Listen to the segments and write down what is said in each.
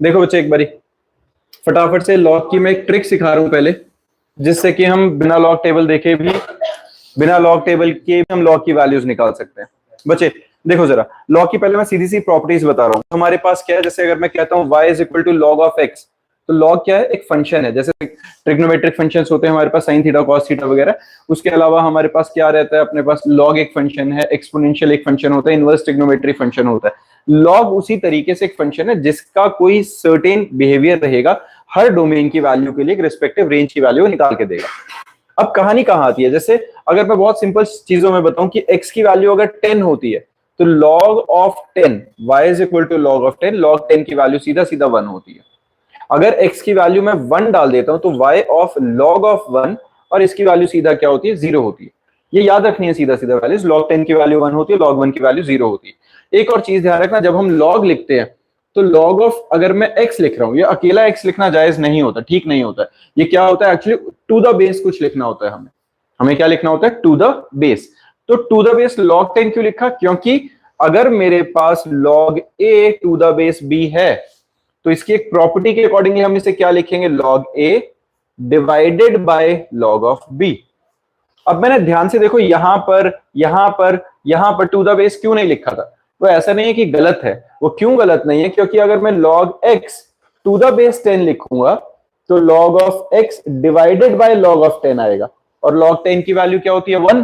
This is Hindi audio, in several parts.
देखो बच्चे एक बारी फटाफट से लॉग की मैं एक ट्रिक सिखा रहा हूं पहले, जिससे कि हम बिना लॉग टेबल देखे भी, बिना लॉग टेबल के भी हम लॉग की वैल्यूज निकाल सकते हैं। बच्चे देखो जरा, लॉग की पहले मैं सीधी सी प्रॉपर्टीज बता रहा हूं। हमारे पास क्या है, जैसे अगर मैं कहता हूं y is equal to log of x, तो लॉग क्या है, एक फंक्शन है। जैसे ट्रिग्नोमेट्रिक फंक्शंस होते हैं हमारे पास, साइन थीटा कॉस थीटा वगैरह। उसके अलावा हमारे पास क्या रहता है, अपने पास लॉग एक फंक्शन है, एक्सपोनेंशियल एक फंक्शन होता है, इनवर्स ट्रिग्नोमेट्री फंक्शन होता है। लॉग उसी तरीके से एक फंक्शन है जिसका कोई सर्टेन बिहेवियर रहेगा, हर डोमेन की वैल्यू के लिए एक रिस्पेक्टिव रेंज की वैल्यू निकाल के देगा। अब कहानी कहां आती है, जैसे अगर मैं बहुत सिंपल चीजों में बताऊं कि x की वैल्यू अगर 10 होती है, तो log of 10 y is equal to log of 10, log 10 की वैल्यू सीधा सीधा 1 होती है। अगर x की वैल्यू मैं 1 डाल देता हूं तो y ऑफ log ऑफ 1, और इसकी वैल्यू सीधा क्या होती है, 0 होती है। ये याद रखनी है सीधा सीधा वैल्यूज, log 10 की वैल्यू 1 होती है, log 1 की वैल्यू 0 होती है। एक और चीज ध्यान रखना, जब हम log लिखते हैं तो log ऑफ, अगर मैं x लिख रहा हूं, ये अकेला x लिखना जायज नहीं होता, ठीक नहीं होता है। ये क्या होता है एक्चुअली, टू द बेस कुछ लिखना होता है। हमें क्या लिखना होता है, टू द बेस। तो टू द बेस log 10 क्यों लिखा, क्योंकि अगर मेरे पास log a to the base b है, तो इसकी एक प्रॉपर्टी के अकॉर्डिंगली हम इसे क्या लिखेंगे, log a divided by log of b। अब मैंने ध्यान से देखो, यहां पर टू द बेस क्यों नहीं लिखा था। वो ऐसा नहीं है कि गलत है, वो क्यों गलत नहीं है, क्योंकि अगर मैं log x to the base 10 लिखूंगा तो log of x divided by log of 10 आएगा, और log 10 की वैल्यू क्या होती है, 1।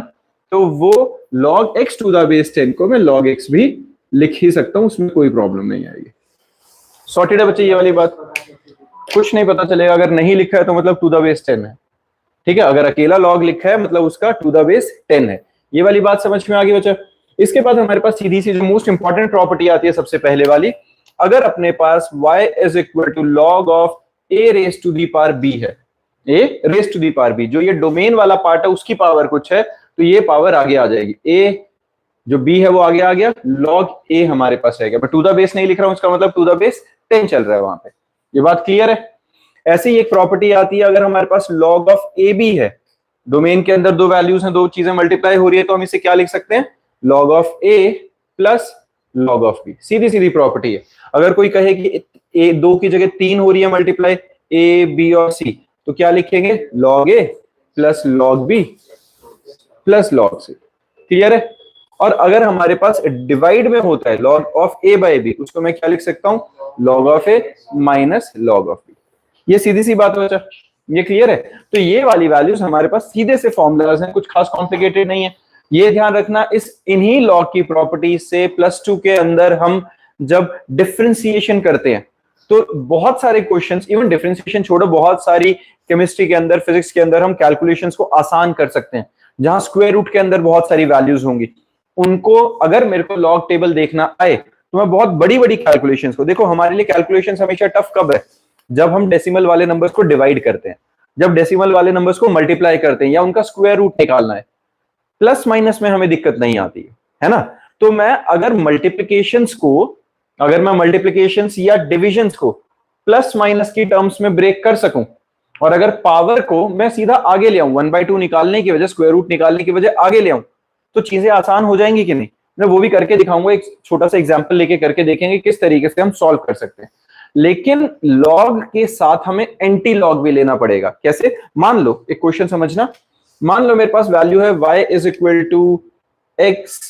तो वो log x to the base 10 को मैं log x भी लिख ही सकता हूं, उसमें कोई प्रॉब्लम नहीं आएगी। सॉर्टेड है बच्चे ये वाली बात, कुछ नहीं पता चलेगा। अगर नहीं लिखा है तो मतलब टू द बेस 10 है, ठीक है। अगर अकेला log लिखा है मतलब उसका टू द बेस 10 है। ये वाली बात समझ में आ गई बच्चा। इसके बाद हमारे पास सीधी सी जो मोस्ट इंपॉर्टेंट प्रॉपर्टी आती है, सबसे पहले वाली, अगर अपने पास y is equal to log of a raise to the power b है, a raise to the power b, जो ये डोमेन वाला पार्ट है उसकी पावर कुछ है, तो ये पावर आगे आ जाएगी, a जो b है वो आगे आ गया, log a हमारे पास रहेगा। मैं टू द बेस नहीं लिख रहा हूं, उसका मतलब टू द बेस 10 चल रहा है वहां पे। ये बात क्लियर है। ऐसे ही एक प्रॉपर्टी आती है, अगर हमारे पास log ऑफ ए बी है, डोमेन के अंदर दो वैल्यूज हैं, दो चीजें मल्टीप्लाई हो रही है, तो हम इसे क्या लिख सकते हैं, log of A plus log of B. सीधी सीधी प्रॉपर्टी है। अगर कोई कहे कि ए 2 की जगह 3 हो रही है मल्टीप्लाई, ए बी और सी, तो क्या लिखेंगे, log A plus log B plus log C. Clear है। और अगर हमारे पास डिवाइड में होता है log of A by B, उसको मैं क्या लिख सकता हूं, log of A minus log of B. ये सीधी सी बात है बच्चा, ये क्लियर है। तो ये वाली वैल्यूज हमारे पास सीधे से फॉर्मूलाज हैं, कुछ खास कॉम्प्लिकेटेड नहीं है। ये ध्यान रखना, इस इन्हीं लॉग की प्रॉपर्टी से +2 के अंदर हम जब डिफरेंशिएशन करते हैं तो बहुत सारे क्वेश्चंस, इवन डिफरेंशिएशन छोड़ो, बहुत सारी केमिस्ट्री के अंदर, फिजिक्स के अंदर हम कैलकुलेशंस को आसान कर सकते हैं। जहां स्क्वायर रूट के अंदर बहुत सारी वैल्यूज होंगी, उनको अगर मेरे को लॉग टेबल देखना आए तो मैं बहुत बड़ी बड़ी कैलकुलेशंस को, देखो हमारे लिए कैलकुलेशंस हमेशा टफ कब है, जब हम डेसिमल वाले नंबर्स को डिवाइड करते हैं, जब डेसिमल वाले नंबर्स को मल्टीप्लाई करते हैं, या उनका स्क्वायर रूट निकालना है। प्लस माइनस में हमें दिक्कत नहीं आती है ना। तो मैं अगर मल्टीप्लिकेशंस को, अगर मैं मल्टीप्लिकेशंस या डिविजन्स को प्लस माइनस की टर्म्स में ब्रेक कर सकूं, और अगर पावर को मैं सीधा आगे ले आऊं, 1/2 निकालने की वजह, स्क्वायर रूट निकालने की वजह आगे ले आऊं, तो चीजें आसान हो जाएंगी कि नहीं। मैं वो भी करके दिखाऊंगा, एक छोटा सा एग्जांपल लेके करके देखेंगे किस तरीके से हम सॉल्व कर सकते हैं। लेकिन लॉग के साथ हमें एंटी लॉग भी लेना पड़ेगा। कैसे, मान लो एक क्वेश्चन समझना, मान लो मेरे पास वैल्यू है y is equal to x,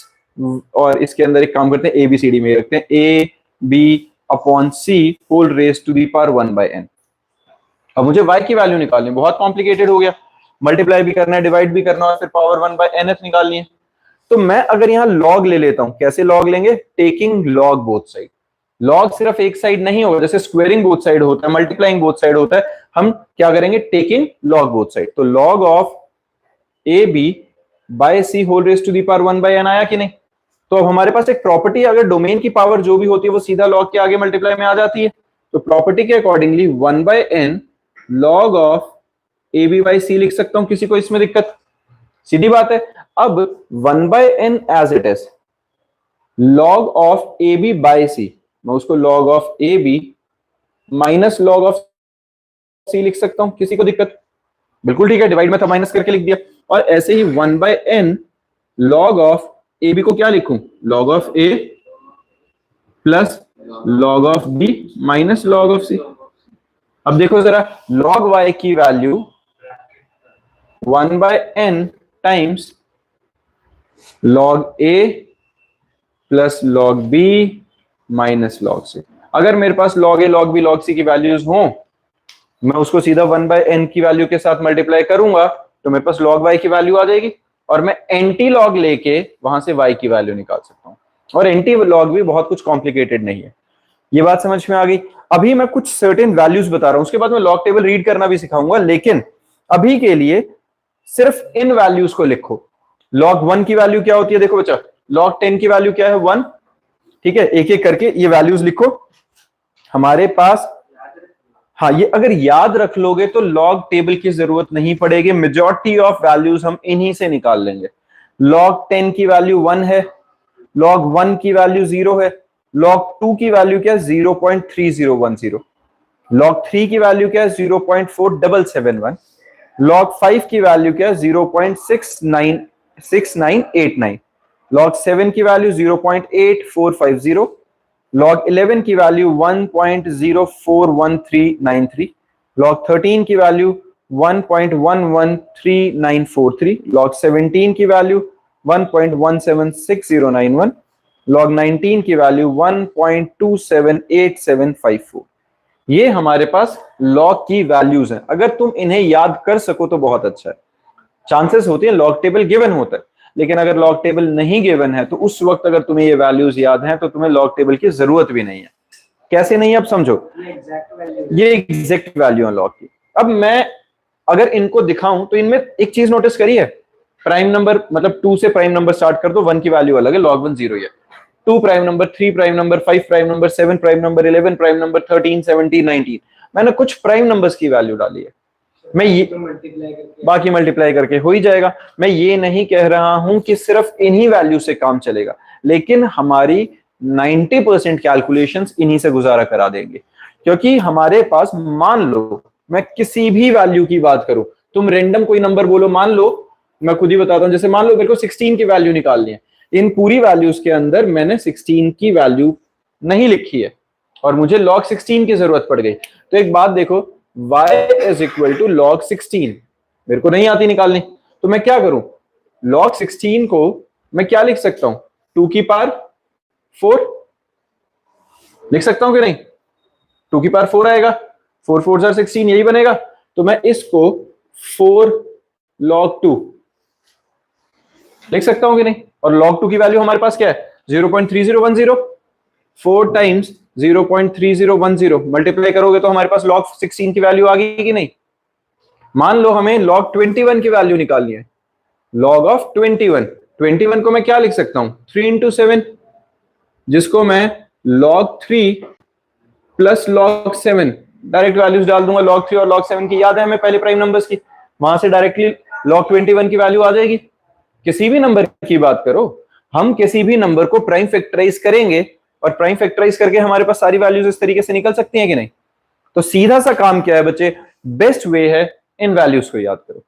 और इसके अंदर एक काम करते हैं, ABCD में रखते हैं a b upon c whole raise to the power 1/n। अब मुझे y की वैल्यू निकालनी, बहुत कॉम्प्लिकेटेड हो गया, मल्टीप्लाई भी करना है, डिवाइड भी करना है, और फिर पावर 1/nth निकालनी है। तो मैं अगर यहां लॉग ले लेता हूं, कैसे लॉग लेंगे, taking log both side. Log सिर्फ एक साइड नहीं होगा, जैसे स्क्वेयरिंग बोथ साइड होता है, मल्टीप्लाइंग बोथ साइड होता है, हम क्या करेंगे, टेकिंग लॉग बोथ साइड। तो log of A B by C whole raise to the power 1/n आया कि नहीं। तो अब हमारे पास एक प्रॉपर्टी, अगर डोमेन की पावर जो भी होती है वो सीधा लॉग के आगे मल्टीप्लाई में आ जाती है, तो प्रॉपर्टी के accordingly 1/n log of A B by C लिख सकता हूं। किसी को इसमें दिक्कत, सीधी बात है। अब 1/n as it is, log of A B by C, मैं उसको log of A B minus log of C लिख सकता हूं। किसी को दिक्कत, बिल्कुल ठीक है, डिवाइड में था, माइनस करके लिख दिया। और ऐसे ही 1/n log of A B को क्या लिखूं, log of A plus log of B minus log of C. अब देखो जरा, लॉग वाई की value 1/n times log A plus log B minus log C. अगर मेरे पास log A log B log C की वैल्यूज हो, मैं उसको सीधा 1/n की वैल्यू के साथ मल्टीप्लाई करूंगा तो मेरे पास लॉग वाई की वैल्यू आ जाएगी, और मैं एंटी लॉग लेके वहां से वाई की वैल्यू निकाल सकता हूं। और एंटी लॉग भी बहुत कुछ कॉम्प्लिकेटेड नहीं है। ये बात समझ में आ गई। अभी मैं कुछ सर्टेन वैल्यूज बता रहा हूं, उसके बाद मैं लॉग टेबल रीड करना भी सिखाऊंगा, लेकिन अभी के लिए सिर्फ इन वैल्यूज को लिखो। लॉग 1 की वैल्यू क्या होती है, देखो बच्चा, लॉग 10 की वैल्यू क्या है, 1। ठीक है, एक एक करके ये वैल्यूज लिखो हमारे पास। हाँ, ये अगर याद रख लोगे तो लॉग टेबल की जरूरत नहीं पड़ेगी, मेजॉरिटी ऑफ वैल्यूज हम इन्हीं से निकाल लेंगे। लॉग 10 की वैल्यू 1 है, लॉग 1 की वैल्यू 0 है, लॉग 2 की वैल्यू क्या है 0.3010, लॉग 3 की वैल्यू क्या है 0.4771, लॉग 5 की वैल्यू क्या है 0.6989, लॉग 7 की वैल्यू 0.8450, लॉग 11 की वैल्यू 1.041393, लॉग 13 की वैल्यू 1.113943, लॉग 17 की वैल्यू 1.176091, लॉग 19 की वैल्यू 1.278754। ये हमारे पास लॉग की वैल्यूज हैं। अगर तुम इन्हें याद कर सको तो बहुत अच्छा है। चांसेस होते हैं लॉग टेबल गिवन होता है, लेकिन अगर लॉग टेबल नहीं गिवन है तो उस वक्त अगर तुम्हें ये वैल्यूज याद हैं तो तुम्हें लॉग टेबल की जरूरत भी नहीं है। कैसे नहीं, अब समझो, ये एग्जैक्ट वैल्यू है लॉग की। अब मैं अगर इनको दिखाऊं तो इनमें एक चीज नोटिस करी है, प्राइम नंबर मतलब 2 से प्राइम नंबर स्टार्ट कर दो, 1 की वैल्यू अलग है, log 1 0 ही है। 2 prime number, 3 prime number, 5 prime number, 7 prime number, 11 prime number, 13 17 19, मैंने कुछ प्राइम नंबर्स की वैल्यू डाली है। मैं ये बाकी मल्टीप्लाई करके हो ही जाएगा। मैं ये नहीं कह रहा हूं कि सिर्फ इन्हीं वैल्यू से काम चलेगा, लेकिन हमारी 90% कैलकुलेशंस इन्हीं से गुजारा करा देंगे। क्योंकि हमारे पास, मान लो मैं किसी भी वैल्यू की बात करूं, तुम रेंडम कोई नंबर बोलो, मान लो मैं खुद ही बताता हूं, जैसे मान लो मेरे को 16 की वैल्यू निकालनी है, इन पूरी वैल्यूज के अंदर मैंने 16 की वैल्यू नहीं लिखी है और मुझे log 16 की जरूरत पड़ गई, तो एक बात देखो, y is equal to log 16 मेरे को नहीं आती निकालनी, तो मैं क्या करूं, log 16 को मैं क्या लिख सकता हूं, 2 की पावर 4 लिख सकता हूं कि नहीं, 2 की पावर 4 आएगा, 4 4 16 यही बनेगा। तो मैं इसको 4 log 2 लिख सकता हूं कि नहीं, और log 2 की वैल्यू हमारे पास क्या है 0.3010, 4 टाइम्स 0.3010 मल्टीप्लाई करोगे तो हमारे पास log 16 की वैल्यू आ गई कि नहीं। मान लो हमें log 21 की वैल्यू निकालनी है, log ऑफ 21 को मैं क्या लिख सकता हूं 3 इंटू 7, जिसको मैं log 3 plus log 7 direct values डाल दूंगा, log 3 और log 7 की याद है हमें पहले प्राइम नंबर्स की, वहां से डायरेक्टली log 21 की वैल्यू आ जाएगी। किसी भी नंबर की बात करो, हम किसी भी नंबर को प्राइम फैक्टराइज करेंगे और प्राइम फैक्टराइज करके हमारे पास सारी वैल्यूज इस तरीके से निकल सकती हैं कि नहीं। तो सीधा सा काम क्या है बच्चे, बेस्ट वे है इन वैल्यूज को याद करो,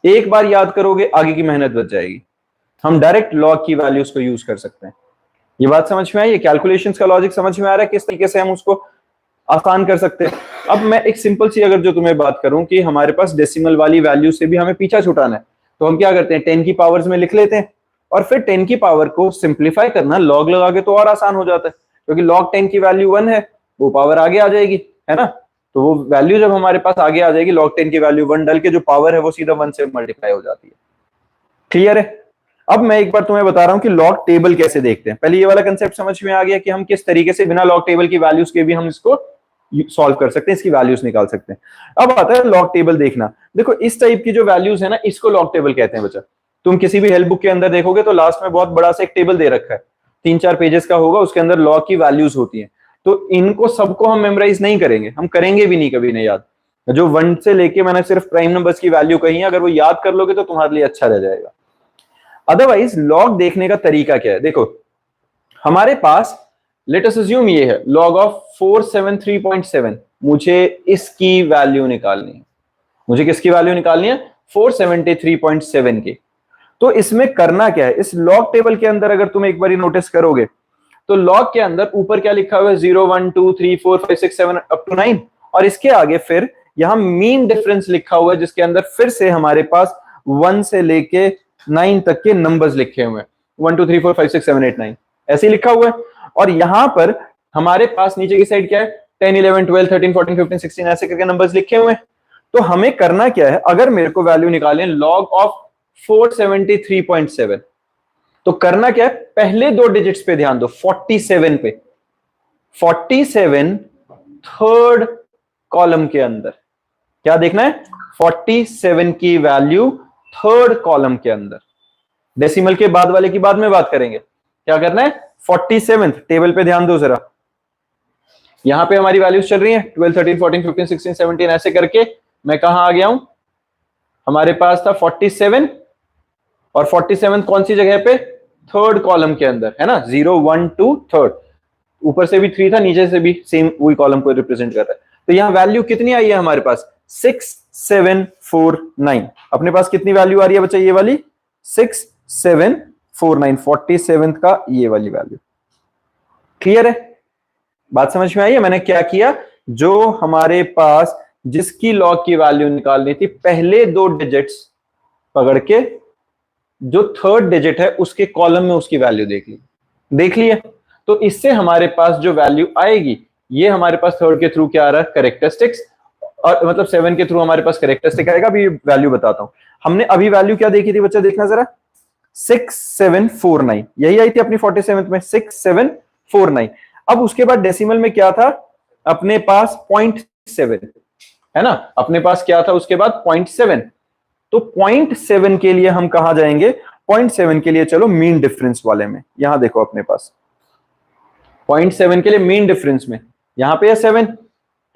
एक बार याद करोगे आगे की मेहनत बच जाएगी। हम डायरेक्ट लॉग की वैल्यूज को यूज कर सकते हैं। ये बात समझ में आई, ये कैलकुलेशंस का लॉजिक समझ में आ रहा है किस तरीके से हम उसको आसान कर सकते हैं। अब मैं एक सिंपल सी अगर जो तुम्हें बात करूं कि हमारे पास डेसिमल वाली वैल्यू से भी हमें पीछा छुटाना है, तो हम क्या करते हैं 10 की पावर्स में लिख लेते हैं, और फिर 10 की पावर को सिंप्लीफाई करना लॉग लगा के तो और आसान हो जाता है, क्योंकि log 10 की वैल्यू 1 है, वो पावर आगे आ जाएगी, है ना। तो वो वैल्यू जब हमारे पास आगे आ जाएगी, log 10 की वैल्यू 1 डाल के जो पावर है वो सीधा 1 से मल्टीप्लाई हो जाती है। क्लियर है। अब मैं एक बार तुम्हें बता रहा हूं कि लॉग टेबल कैसे देखते हैं। पहले ये वाला कंसेप्ट समझ में आ गया कि हम किस तरीके से बिना लॉग टेबल की वैल्यूज के भी हम इसको सॉल्व कर सकते हैं, इसकी वैल्यूज निकाल सकते हैं। अब आता है लॉग टेबल देखना। देखो इस टाइप की जो वैल्यूज है ना, इसको लॉग टेबल कहते हैं बच्चा। तुम किसी भी हेल्प बुक के अंदर देखोगे तो लास्ट में बहुत बड़ा सा एक टेबल दे रखा है, 3-4 पेजेस का होगा, उसके अंदर लॉग की वैल्यूज होती हैं। तो इनको सबको हम मेमोराइज नहीं करेंगे, हम करेंगे भी नहीं, कभी नहीं याद। जो 1 से लेके मैंने सिर्फ प्राइम नंबर्स की वैल्यू कही है, अगर वो याद कर लोगे तो तुम्हारे लिए अच्छा रह जाएगा। अदरवाइज लॉग देखने का तरीका क्या है, देखो हमारे पास लेट अस अज्यूम ये है log ऑफ 473.7, मुझे इसकी वैल्यू निकालनी है। मुझे किसकी वैल्यू निकालनी है 473.7 की। तो इसमें करना क्या है, इस लॉग टेबल के अंदर अगर तुम एक बार नोटिस करोगे तो लॉग के अंदर ऊपर क्या लिखा हुआ है 0 1 2 3 4 5 6 7 अप टू 9 और इसके आगे फिर यहां मीन डिफरेंस लिखा हुआ है जिसके अंदर फिर से हमारे पास 1 से लेके 9 तक के नंबर्स लिखे हुए हैं 1 2 3 4 5 6 7 8 9 ऐसे ही लिखा हुआ है और यहां पर हमारे पास नीचे की साइड क्या है 10 11 12 13 14 15 16 ऐसे करके नंबर्स लिखे हुए हैं। तो हमें करना क्या है, अगर मेरे को वैल्यू निकालें लॉग ऑफ 473.7 तो करना क्या है, पहले दो डिजिट्स पे ध्यान दो 47 पे, 47 थर्ड कॉलम के अंदर क्या देखना है 47 की वैल्यू थर्ड कॉलम के अंदर। डेसिमल के बाद वाले की बाद में बात करेंगे। क्या करना है 47 टेबल पे ध्यान दो जरा, यहां पे हमारी वैल्यूज चल रही हैं 12 13 14 15 16 17 ऐसे करके मैं कहां आ गया हूं, हमारे पास था 47 और 47 कौन सी जगह पे थर्ड कॉलम के अंदर है ना 0 1 2 थर्ड, ऊपर से भी 3 था नीचे से भी सेम वही कॉलम को रिप्रेजेंट कर रहा है। तो यहां वैल्यू कितनी आई है हमारे पास 6749। अपने पास कितनी वैल्यू आ रही है बच्चा ये वाली 6749 47 का ये वाली वैल्यू। क्लियर है, बात समझ में आई है। मैंने क्या किया, जो हमारे पास जिसकी लॉग की वैल्यू निकालनी थी पहले दो डिजिट्स पकड़ के जो थर्ड डिजिट है उसके कॉलम में उसकी वैल्यू देख ली है। तो इससे हमारे पास जो वैल्यू आएगी ये हमारे पास थर्ड के थ्रू क्या आ रहा है कैरेक्टरिस्टिक्स, और मतलब 7 के थ्रू हमारे पास कैरेक्टरिस्टिक आएगा। अभी वैल्यू बताता हूं। हमने अभी वैल्यू क्या देखी थी बच्चा, देखना जरा 6749 यही आई थी अपनी 47 में 6749। अब उसके बाद डेसिमल में क्या था अपने पास 0.7 है ना, अपने पास क्या था उसके बाद 0.7। तो 0.7 के लिए हम कहां जाएंगे, 0.7 के लिए चलो मीन डिफरेंस वाले में, यहां देखो अपने पास 0.7 के लिए मीन डिफरेंस में यहां पे 7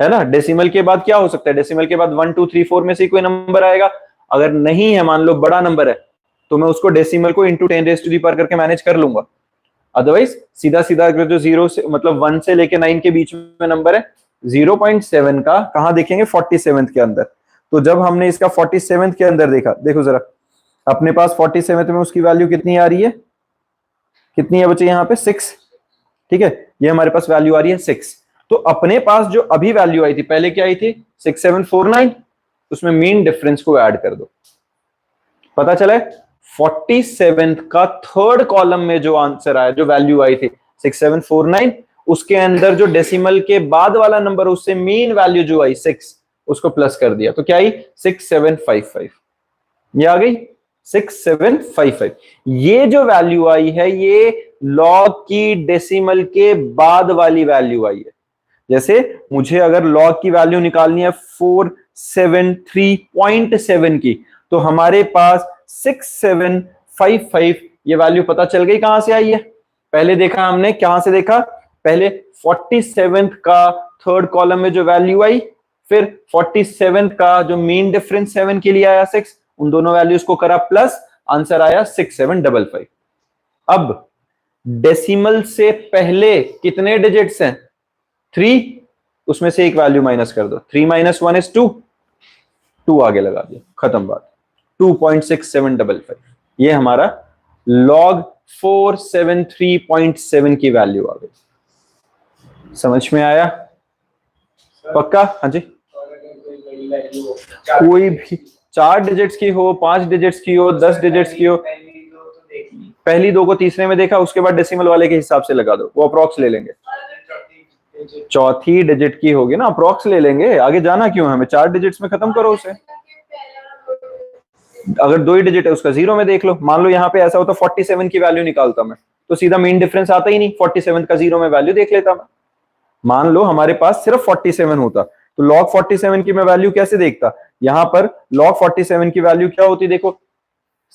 है ना। डेसिमल के बाद क्या हो सकता है, डेसिमल के बाद 1 2 3 4 में से कोई नंबर आएगा, अगर नहीं है मान लो बड़ा नंबर है तो मैं उसको डेसिमल को into 10 raise to the power करके मैनेज कर लूंगा। अदरवाइज सीधा सीधा अगर जो 0 से मतलब 1 से लेके 9 के बीच में नंबर है 0.7 का कहां देखेंगे 47 के अंदर। तो जब हमने इसका 47 के अंदर देखा, देखो जरा अपने पास 47 में उसकी वैल्यू कितनी आ रही है, कितनी है बच्चे यहाँ पे 6, ठीक है, ये हमारे पास वैल्यू आ रही है 6। तो अपने पास जो अभी वैल्यू आई थी पहले क्या आई थी 6749, उसमें मीन डिफरेंस को ऐड कर दो, पता चला 47 का थर्ड कॉलम में जो आंसर आया जो वैल्यू आई थी 6749 उसके अंदर जो डेसिमल के बाद वाला नंबर उससे मीन वैल्यू जो आई 6 उसको प्लस कर दिया तो क्या आई 6755, ये आ गई 6755। ये जो वैल्यू आई है ये लॉग की डेसिमल के बाद वाली वैल्यू आई है। जैसे मुझे अगर लॉग की वैल्यू निकालनी है 473.7 की तो हमारे पास 6755 ये वैल्यू पता चल गई कहां से आई है। पहले देखा हमने कहां से देखा, पहले 47 का थर्ड कॉलम में जो वैल्यू आई, फिर 47 का जो मीन डिफरेंस 7 के लिए आया 6, उन दोनों वैल्यूज को करा प्लस, आंसर आया 6755। अब डेसिमल से पहले कितने डिजिट्स हैं 3, उसमें से एक वैल्यू माइनस कर दो, 3 - 1 = 2, 2 आगे लगा दिया, खत्म बात, 2.6755। ये हमारा लॉग 473.7 की वैल्यू आ गई। समझ में आया पक्का? हाँ जी, कोई भी 4 डिजिट्स की हो, 5 डिजिट्स की हो, 10 डिजिट्स की हो, पहली दो को तीसरे में देखा, उसके बाद डेसिमल वाले के हिसाब से लगा दो, वो अप्रॉक्स ले लेंगे। चौथी डिजिट की होगी ना, अप्रॉक्स ले लेंगे, आगे जाना क्यों हमें, 4 डिजिट्स में खत्म करो उसे। अगर 2 ही डिजिट है उसका 0 में देख लो। मान लो यहाँ पे ऐसा होता 47 की वैल्यू निकालता मैं तो सीधा मीन डिफरेंस आता ही नहीं, 47 का 0 में वैल्यू देख लेता मैं। मान लो हमारे पास सिर्फ 47 होता तो log 47 की मैं वैल्यू कैसे देखता, यहां पर log 47 की वैल्यू क्या होती देखो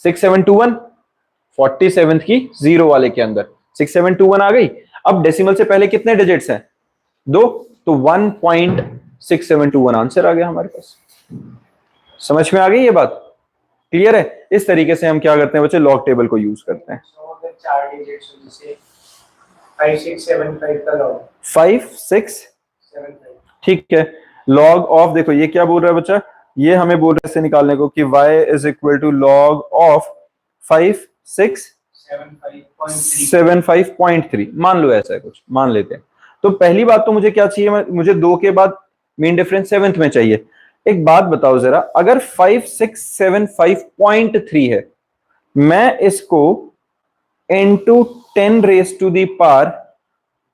6721, 47 की 0 वाले के अंदर 6721 आ गई। अब डेसिमल से पहले कितने डिजिट्स हैं 2, तो 1.6721 आंसर आ गया हमारे पास। समझ में आ गई ये बात, क्लियर है। इस तरीके से हम क्या करते हैं बच्चे, लॉग टेबल को यूज करते हैं। 4 डिजिट्स जैसे 5675 का लॉग 5675, ठीक है। लॉग ऑफ, देखो ये क्या बोल रहा है बच्चा, ये हमें बोल रहे से निकालने को कि y = log of 5 6 75.3 मान लो, ऐसा है कुछ, मान लेते हैं। तो पहली बात तो मुझे क्या चाहिए, मुझे 2 के बाद मीन डिफरेंस 7th में चाहिए। एक बात बताओ जरा, अगर 5675.3 है, मैं इसको into 10 raise to the power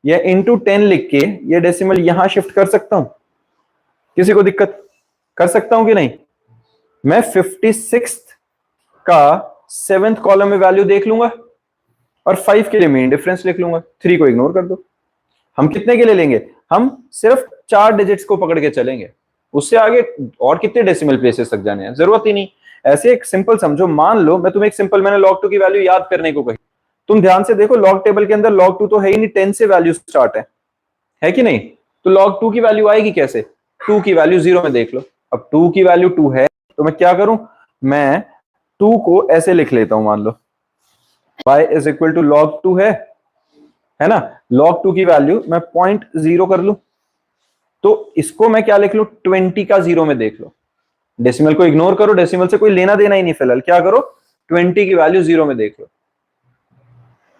या इंटू 10 लिख के ये डेसिमल यहां शिफ्ट कर सकता हूं? किसी को दिक्कत? कर सकता हूं कि नहीं? मैं 56 का 7th कॉलम में वैल्यू देख लूंगा और 5 के लिए मीन डिफरेंस लिख लूंगा, 3 को इग्नोर कर दो। हम कितने के लिए लेंगे? हम सिर्फ 4 डिजिट्स को पकड़ के चलेंगे, उससे आगे और कितने डेसिमल प्लेसेस तक जाने हैं, जरूरत ही नहीं। ऐसे एक सिंपल समझो, मान लो मैं तुम्हें एक सिंपल, मैंने log 2 की वैल्यू याद करने को कही, तुम ध्यान से देखो लॉग टेबल के अंदर log 2 तो है ही नहीं, 10 से वैल्यू स्टार्ट है कि नहीं? तो log 2 की वैल्यू आएगी कैसे? 2 की वैल्यू 0 में देख लो। अब 2 की वैल्यू 2 है तो मैं क्या करूं, मैं 2 को ऐसे लिख लेता हूं, मान लो y is equal to log 2 है ना? log 2 की वैल्यू मैं 0.0 कर लूं, तो इसको मैं क्या लिख लूं, 20 का 0 में देख लो। डेसिमल को इग्नोर करो, डेसिमल से कोई लेना देना ही नहीं फिलहाल, क्या करो 20 की वैल्यू 0 में देख लो।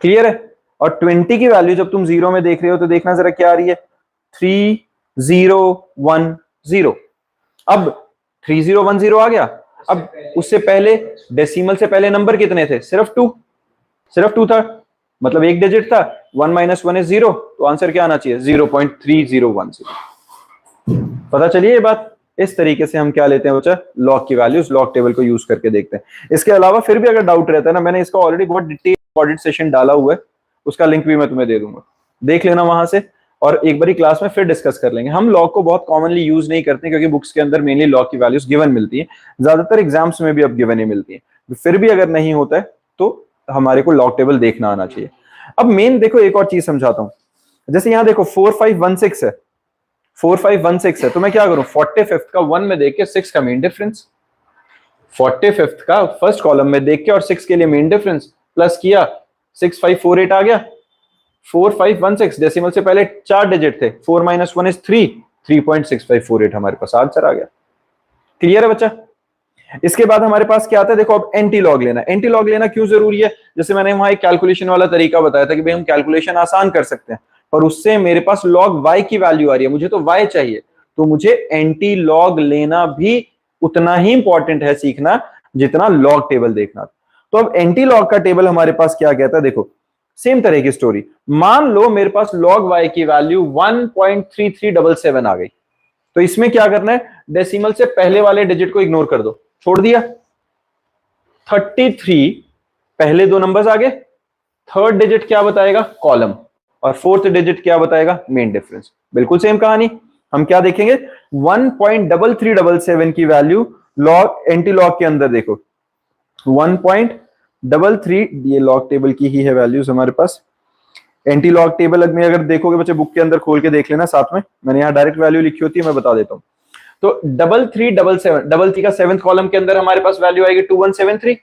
क्लियर है? और 20 की वैल्यू जब तुम 0 में देख रहे हो तो देखना जरा क्या आ रही है, 3010। अब 3010 आ गया। अब उससे पहले डेसिमल से पहले नंबर कितने थे? सिर्फ 2 था, मतलब एक डिजिट था। 1 - 1 इज 0, तो आंसर क्या आना चाहिए, 0.3010। पता चलिए ये बात। इस तरीके से हम क्या लेते हैं बच्चा, लॉग की वैल्यूज लॉग टेबल को यूज करके देखते हैं। इसके अलावा फिर भी अगर डाउट रहता है ना, मैंने इसका ऑलरेडी बहुत डिटेल ऑडिट सेशन डाला हुआ है, उसका लिंक भी मैं तुम्हें दे दूंगा, देख लेना वहां से, और एक बारी क्लास में फिर डिस्कस कर लेंगे। हम लॉग को बहुत कॉमनली यूज नहीं करते क्योंकि बुक्स के अंदर मेनली लॉग की वैल्यूज गिवन मिलती है, ज्यादातर एग्जाम्स में भी अब गिवन ही मिलती है। फिर भी अगर नहीं होता है तो हमारे को लॉग टेबल देखना आना चाहिए। अब मेन देखो, एक और चीज समझाता हूं। जैसे यहां देखो 4516 है, 4516 है, तो मैं क्या करूं, 45th का 1 में देख के 6 का मीन डिफरेंस, 45th का फर्स्ट कॉलम में देख के और 6 के लिए मीन डिफरेंस प्लस किया, 6548 आ गया। 4516 डेसिमल से पहले 4 डिजिट थे, 4 - 1 इज 3, 3.6548 हमारे पास आंसर आ गया। क्लियर है बच्चा? इसके बाद हमारे पास क्या आता है, देखो अब एंटी लॉग लेना। एंटी लॉग लेना क्यों जरूरी है? जैसे मैंने वहां एक कैलकुलेशन वाला तरीका बताया था कि भाई हम कैलकुलेशन आसान कर सकते हैं, पर उससे मेरे पास log y की वैल्यू आ रही है, मुझे तो y चाहिए, तो मुझे एंटी लॉग लेना भी उतना ही इंपॉर्टेंट है सीखना जितना लॉग टेबल देखना। तो अब एंटी लॉग का टेबल हमारे पास क्या कहता है, देखो सेम तरह की स्टोरी। मान लो मेरे पास log y की वैल्यू 1.3377 आ गई, तो इसमें क्या करना है, डेसिमल से पहले वाले डिजिट को इग्नोर कर दो, छोड़ दिया। 33 पहले 2 नंबर्स आ गए, थर्ड डिजिट क्या बताएगा, कॉलम, और फोर्थ डिजिट क्या बताएगा, मेन डिफरेंस। बिल्कुल सेम कहानी। हम क्या देखेंगे, 1.3377 की वैल्यू लॉग एंटी लॉग के अंदर देखो 1.33, ये लॉग टेबल की ही है वैल्यूज हमारे पास। एंटी लॉग टेबल में अगर देखोगे बच्चे, बुक के अंदर खोल के देख लेना साथ में, मैंने यहाँ डायरेक्ट वैल्यू लिखी होती है, मैं बता देता हूं। तो 3377 का 7th कॉलम के अंदर हमारे पास वैल्यू आएगी 2173।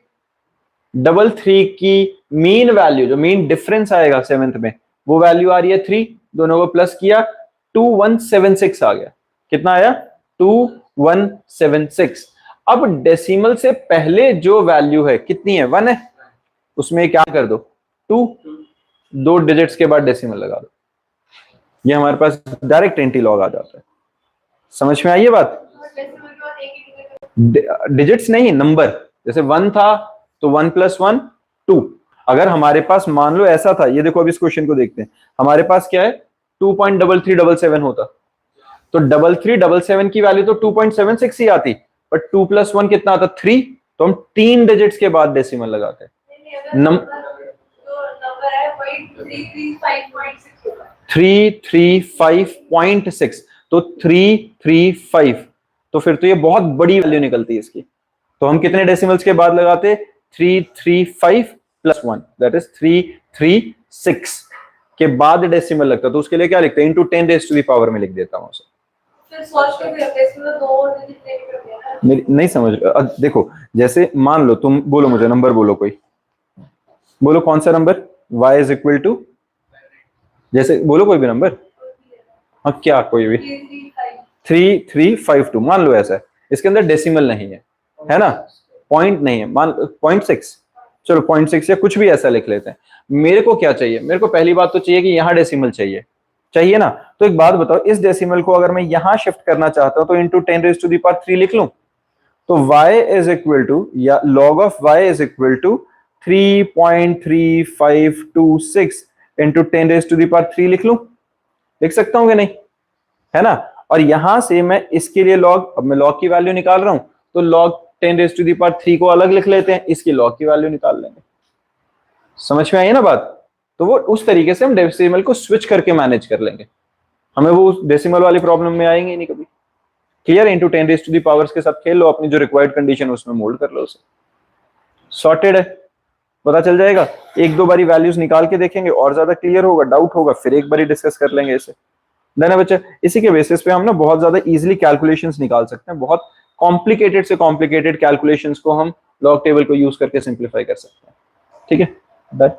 33 की मीन वैल्यू, जो मीन डिफरेंस आएगा 7th में, वो वैल्यू आ रही है 3, दोनों को प्लस किया 2176 आ गया। कितना आया, 2176। अब डेसिमल से पहले जो वैल्यू है कितनी है, 1 है, उसमें क्या कर दो 2, 2 डिजिट्स के बाद डेसिमल लगा दो, ये हमारे पास डायरेक्ट एंटी लॉग आ जाता है। समझ में आई ये बात? डिजिट्स नहीं, नंबर। जैसे 1 था तो 1 + 1 2। अगर हमारे पास मान लो ऐसा था, ये देखो अब इस क्वेश्चन को देखते हैं, हमारे पास क्या है 2.3377 होता, तो 3377 की वैल्यू तो 2.76 ही आती, बट 2 + 1 कितना आता, 3, तो हम 3 डिजिट्स के बाद डेसिमल लगाते हैं। 335.6, तो 335, तो फिर तो ये बहुत बड़ी वैल्यू निकलती है इसकी। तो हम कितने डेसिमल्स के बाद लगाते, 335 + 1 दैट इज 336 के बाद डेसिमल लगता, तो उसके लिए क्या लिखते हैं, into 10 raise to the power में लिख देता हूं उसे। नहीं समझ, देखो जैसे मान लो तुम बोलो, मुझे नंबर बोलो, कोई बोलो कौन सा नंबर, y इज इक्वल टू, जैसे बोलो कोई भी नंबर, हाँ क्या कोई भी, 3352 मान लो ऐसा है, इसके अंदर डेसिमल नहीं है, है ना, पॉइंट नहीं है, मान 0.6, चलो 0.6 या कुछ भी ऐसा लिख लेते हैं। मेरे को क्या चाहिए, मेरे को पहली बात तो चाहिए कि यहाँ डेसिमल चाहिए, चाहिए ना। तो एक बात बताओ, इस डेसिमल को अगर मैं यहां शिफ्ट करना चाहता हूं तो इंटू 10⁻³ लिख लूं। तो y इज इक्वल टू, या log of y is equal to 3.3526 into 10⁻³ लिख लूं, लिख सकता हूं कि नहीं, है ना। और यहां से मैं इसके लिए लॉग, अब मैं लॉग की वैल्यू निकाल रहा हूं तो log 10⁻³ को अलग लिख लेते हैं, इसकी लॉग की वैल्यू निकाल लेंगे। समझ में आई ना बात। तो वो उस तरीके से हम डेसिमल को स्विच करके मैनेज कर लेंगे, हमें वो डेसिमल वाली प्रॉब्लम में आएंगे नहीं कभी। क्लियर, इंटू 10⁻² के साथ खेल लो, अपनी जो रिक्वायर्ड कंडीशन उसमें मोल्ड कर लो उसे, सॉर्टेड है, पता चल जाएगा। एक दो बारी वैल्यूज निकाल के देखेंगे और ज्यादा क्लियर होगा, डाउट होगा फिर एक बारी डिस्कस कर लेंगे इसे। देन बच्चे, इसी के बेसिस पे हम ना बहुत ज्यादा इजीली कैलकुलेशंस निकाल सकते हैं, बहुत कॉम्प्लिकेटेड से कॉम्प्लिकेटेड कैलकुलेशंस को हम लॉग टेबल को यूज करके सिंप्लीफाई कर सकते हैं। ठीक है, डन।